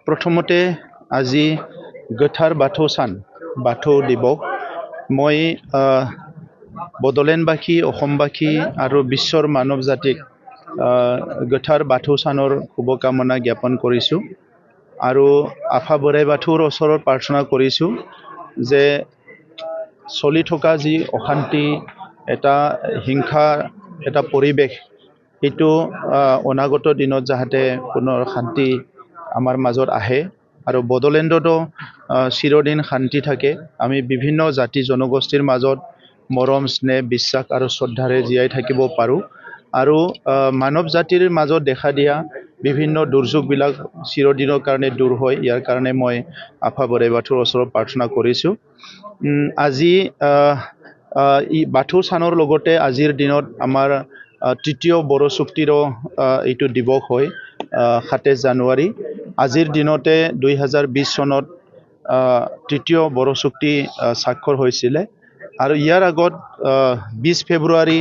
প্ৰথমতে আজি গোথাৰ বাথৌ सान বাথৌ দিৱস মই বড়োলেণ্ডবাসী অসমবাসী আৰু বিশ্বৰ মানৱ জাতিক গোথাৰ বাথৌ सानৰ শুভকামনা জ্ঞাপন কৰিছোঁ আৰু আফা বৰাই বাথৌৰ ওচৰত প্ৰাৰ্থনা কৰিছোঁ যে চলি থকা যি অশান্তি এটা হিংসা এটা পৰিৱেশ এইটো অনাগত দিনত যাতে পুনৰ শান্তি আমাৰ মাজত আহে আৰু বড়োলেণ্ডতো চিৰদিন শান্তি থাকে আমি বিভিন্ন জাতি জনগোষ্ঠীৰ মাজত মৰম স্নেহ বিশ্বাস আৰু শ্ৰদ্ধাৰে জীয়াই থাকিব পাৰোঁ আৰু মানৱ জাতিৰ মাজত দেখা দিয়া বিভিন্ন দুৰ্যোগবিলাক চিৰদিনৰ কাৰণে দূৰ হয় ইয়াৰ কাৰণে মই আফা বৰাই বাথৌৰ ওচৰত প্ৰাৰ্থনা কৰিছোঁ আজি ই বাথৌ सानৰ লগতে আজিৰ দিনত আমাৰ তৃতীয় বড়ো চুক্তিৰো এইটো দিৱস হয় 27 জানুৱাৰী আজিৰ দিনতে 2020 চনত তৃতীয় বড়ো চুক্তি স্বাক্ষৰ হৈছিল আৰু ইয়াৰ আগত 20 ফেব্ৰুৱাৰী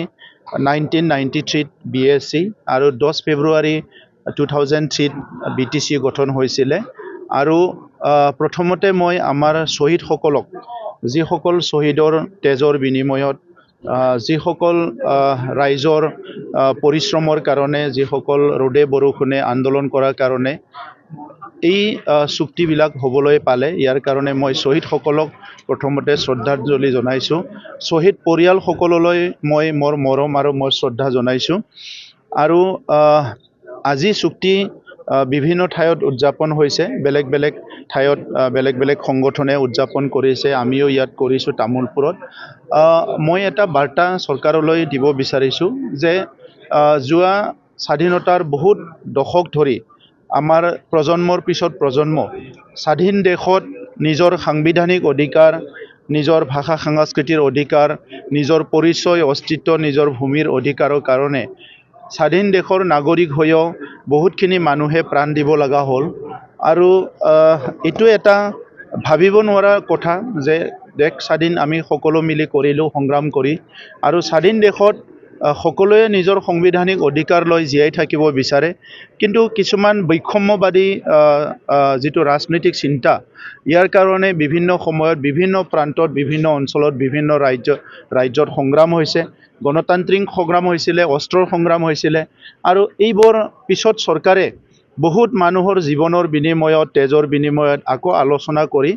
1993 BSc আৰু 10 ফেব্ৰুৱাৰী 2003 BTC গঠন হৈছিল আৰু প্ৰথমতে মই আমাৰ শহীদসকলক যিসকল শহীদৰ তেজৰ বিনিময়ত যিসকল ৰাইজৰ পৰিশ্ৰমৰ কাৰণে যিসকল ৰ'দে বৰষুণে আন্দোলন কৰাৰ কাৰণে এই চুক্তিবিলাক হ'বলৈ পালে ইয়াৰ কাৰণে মই শহীদসকলক প্ৰথমতে শ্ৰদ্ধাঞ্জলি জনাইছোঁ শহীদ পৰিয়ালসকললৈ মই মোৰ মৰম আৰু মই শ্ৰদ্ধা জনাইছোঁ আৰু আজি চুক্তি বিভিন্ন ঠাইত উদযাপন হৈছে বেলেগ বেলেগ ঠাইত বেলেগ বেলেগ সংগঠনে উদযাপন কৰিছে আমিও ইয়াত কৰিছোঁ তামুলপুৰত মই এটা বাৰ্তা চৰকাৰলৈ দিব বিচাৰিছোঁ যে যোৱা স্বাধীনতাৰ বহুত দশক ধৰি আমাৰ প্ৰজন্মৰ পিছত প্ৰজন্ম স্বাধীন দেশত নিজৰ সাংবিধানিক অধিকাৰ নিজৰ ভাষা সংস্কৃতিৰ অধিকাৰ নিজৰ পৰিচয় অস্তিত্ব নিজৰ ভূমিৰ অধিকাৰৰ কাৰণে স্বাধীন দেশৰ নাগৰিক হৈও বহুতখিনি মানুহে প্ৰাণ দিব লগা হ'ল আৰু এইটো এটা ভাবিব নোৱাৰা কথা যে দেশ স্বাধীন আমি সকলো মিলি কৰিলোঁ সংগ্ৰাম কৰি আৰু স্বাধীন দেশত সকলোৱে নিজৰ সাংবিধানিক অধিকাৰ লৈ জীয়াই থাকিব বিচাৰে কিন্তু কিছুমান বৈষম্যবাদী যিটো ৰাজনৈতিক চিন্তা ইয়াৰ কাৰণে বিভিন্ন সময়ত বিভিন্ন প্ৰান্তত বিভিন্ন অঞ্চলত বিভিন্ন ৰাজ্যত সংগ্ৰাম হৈছে গণতান্ত্ৰিক সংগ্ৰাম হৈছিলে অস্ত্ৰৰ সংগ্ৰাম হৈছিলে আৰু এইবোৰ পিছত চৰকাৰে বহুত মানুহৰ জীৱনৰ বিনিময়ত তেজৰ বিনিময়ত আকৌ আলোচনা কৰি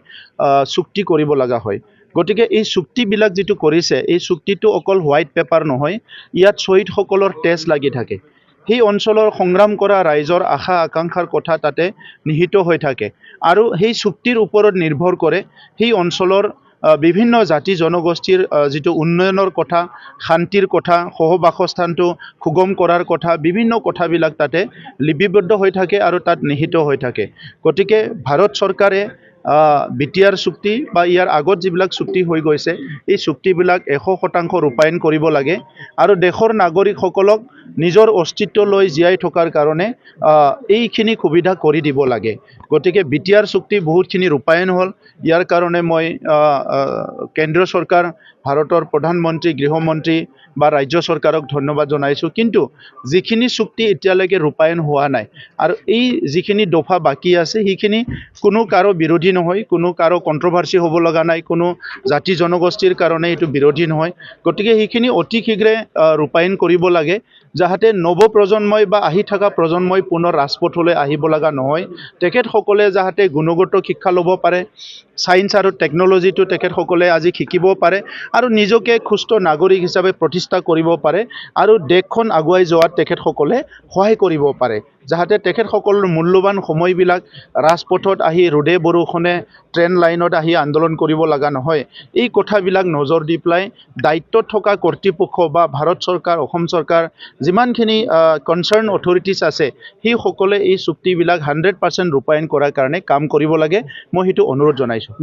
চুক্তি কৰিব লগা হয় গতিকে এই চুক্তিবিলাক যেটো কৰিছে এই চুক্তিটো অকল হোৱাইট পেপাৰ নহয় ইয়াত শহীদসকলৰ তেজ লাগি থাকে সেই অঞ্চলৰ সংগ্ৰাম কৰা ৰাইজৰ আশা আকাংক্ষাৰ কথা তাতে নিহিত হৈ থাকে আৰু সেই চুক্তিৰ ওপৰত নিৰ্ভৰ কৰে সেই অঞ্চলৰ বিভিন্ন জাতি জনগোষ্ঠীৰ যেটো উন্নয়নৰ কথা শান্তিৰ কথা সহবাসস্থানটো সুগম কৰাৰ কথা বিভিন্ন কথাবিলাক তাতে লিপিবদ্ধ হৈ থাকে আৰু তাত নিহিত হৈ থাকে গতিকে ভাৰত চৰকাৰে বিটিআৰ চুক্তি বা ইয়াৰ আগত যিবিলাক চুক্তি হৈ গৈছে এই চুক্তিবিলাক 100% ৰূপায়ণ কৰিব লাগে আৰু দেশৰ নাগৰিকসকলক নিজৰ অস্তিত্ব লৈ জীয়াই থকাৰ কাৰণে এইখিনি সুবিধা কৰি দিব লাগে গতিকে বিটিআৰ চুক্তি বহুতখিনি ৰূপায়ণ হ'ল ইয়াৰ কাৰণে মই কেন্দ্ৰীয় চৰকাৰ ভাৰতৰ প্ৰধানমন্ত্ৰী গৃহমন্ত্ৰী বা ৰাজ্য চৰকাৰক ধন্যবাদ জনাইছোঁ কিন্তু যিখিনি চুক্তি এতিয়ালৈকে ৰূপায়ণ হোৱা নাই আৰু এই যিখিনি দফা বাকি আছে সেইখিনি কোনো কাৰো বিৰোধী নহয় কোনো কাৰো কন্ট্ৰভাৰ্সি হ'ব লগা নাই কোনো জাতি জনগোষ্ঠীৰ কাৰণে এইটো বিৰোধী নহয় গতিকে সেইখিনি অতি শীঘ্ৰে ৰূপায়ণ কৰিব লাগে যাহাতে নৱ প্ৰজন্মই বা আহি থকা প্ৰজন্মই পুনৰ ৰাজপথলৈ আহিব লগা নহয় তেখেতসকলে যাহাতে গুণগত শিক্ষা ল'ব পাৰে সায়েন্স আৰু টেকনলজিটো তেখেতসকলে আজি শিকিব পাৰে আৰু নিজকে সুস্থ নাগৰিক হিচাপে প্ৰতিষ্ঠা কৰিব পাৰে আৰু দেশখন আগুৱাই যোৱাত তেখেতসকলে সহায় কৰিব পাৰে যাহাতে তেখেতসকলৰ মূল্যৱান সময়বিলাক ৰাজপথত আহি ৰ'দে বৰষুণে ট্ৰেন লাইনত আহি আন্দোলন কৰিব লগা নহয় এই কথাবিলাক নজৰ দি পেলাই দায়িত্বত থকা কৰ্তৃপক্ষ বা ভাৰত চৰকাৰ অসম চৰকাৰ যিমানখিনি কনচাৰ্ন অথৰিটিজ আছে সেই সকলে এই চুক্তিবিলাক 100% ৰূপায়ণ কৰাৰ কাৰণে কাম কৰিব লাগে মই হেতু অনুৰোধ জনাইছোঁ